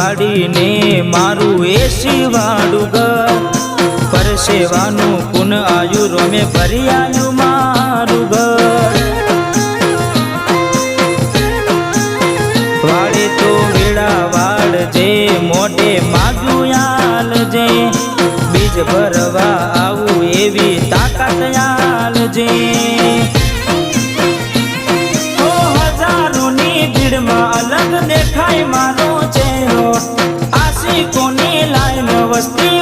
વાડીને મારું એસી વાળું ઘર પરસેવાનું પુન આયુ રોમે ભરી આયુ મારું ઘર વાડે તો વેળા વાળજે મોઢે માગ્યું આલજે બીજ ભરવા આવું એવી તાકાત આલજે ભીડમાં અલગ દેખાય મારો ચહેરો આશિકોની લાઈન વસ્તી